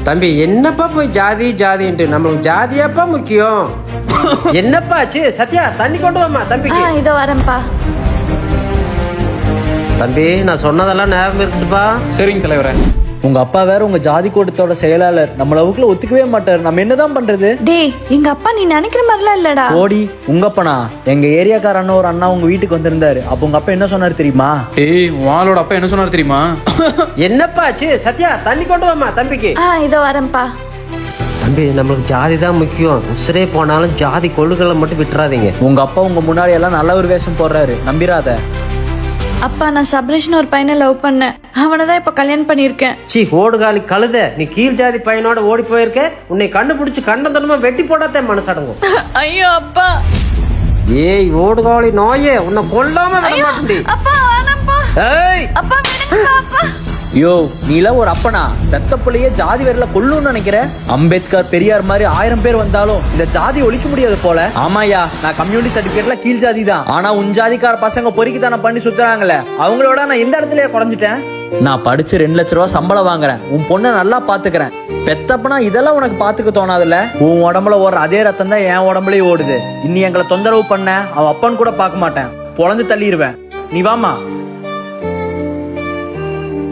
தம்பி என்னப்பா போய் ஜாதி ஜாதின்ட்டு நம்மளுக்கு ஜாதியாப்பா முக்கியம். என்னப்பா ஆச்சு? சத்யா தண்ணி கொண்டு வாமா தம்பிக்கு. இதோ வரேன்ப்பா. தம்பி நான் சொன்னதெல்லாம் ஞாபகம் இருக்குப்பா. சரிங்க தலைவரே. உங்க அப்பா வேற உங்க ஜாதி கூட்டத்தோட செயலாளர், நம்மள வகுப்புல ஒத்துக்கவே மாட்டாரு. நம்ம என்னதான் பண்றது? டேய் எங்க அப்பா நீ நினைக்கிற மாதிரிலாம் இல்லடா. ஓடி உங்க அப்பனா? எங்க ஏரியாக்கார அண்ணா ஒரு அண்ணா உங்க வீட்டுக்கு வந்திருந்தாரு. அப்ப உங்க அப்பா என்ன சொன்னாரு தெரியுமா? ஏய் வாளோட அப்பா என்ன சொன்னாரு தெரியுமா? என்னப்பா ஆச்சு? சத்யா தண்ணி கொண்டு வாமா தம்பிக்கு. இதோ வரேன்ப்பா. தம்பி நம்மளுக்கு ஜாதி தான் முக்கியம். உசுரே போனாலும் ஜாதி கொள்ளுகளை மட்டும் விட்டுறாதீங்க. உங்க அப்பா உங்க முன்னாடி எல்லாம் நல்ல ஒரு வேஷம் போடுறாரு, நம்பிராத. அப்பா நான் சப்ரேஷன் ஒரு பையனை லவ் பண்ணேன். அவனதான் இப்ப கல்யாணம் பண்ணிருக்கேன். சி ஓடுகாலி கழுத, நீ கீழ் ஜாதி பையனோட ஓடி போயிருக்க. உன்னை கண்டுபிடிச்சு கண்டதனமா வெட்டி போடாதே மனசடங்கும். ஐயோ அப்பா. ஏய் ஓடுகாலி நாயே, உன்னை கொல்லாம விட மாட்டேன்டி. அப்பா வேணாம்ப்பா. ஏய் அப்பா விடுங்கப்பா அப்பா. யோ நீலாம் ஒரு அப்பனா? பெத்த பிள்ளையே ஜாதி வேறல கொல்லுன்னு நினைக்கிற? அம்பேத்கர் பெரியார் மாதிரி 1000 பேர் வந்தாலும் இந்த ஜாதி ஒழிக்க முடியாது போல. ஆமாயா, நான் கம்யூனிட்டி சர்டிபிகேட்ல கீழ் ஜாதி தான். ஆனா உன் ஜாதிக்கார பசங்க பொறுக்கித்தானே பண்ணி சுத்துறாங்களே, அவங்களோட நான் எந்த இடத்துலயே குறைஞ்சிட்டேன். நான் படிச்சு 2 லட்ச ரூபா சம்பளம் வாங்குறேன். உன் பொண்ணை நல்லா பாத்துக்கிறேன். பெத்தப்பனா இதெல்லாம் உனக்கு பாத்துக்க தோணாதுல்ல? உன் உடம்புல ஓடுற அதே ரத்தம் தான் என் உடம்புலயே ஓடுது. இன்னி எங்களை தொந்தரவு பண்ண அவ அப்பன்னு கூட பார்க்க மாட்டேன், பொழந்து தள்ளிடுவேன். நீ வாமா.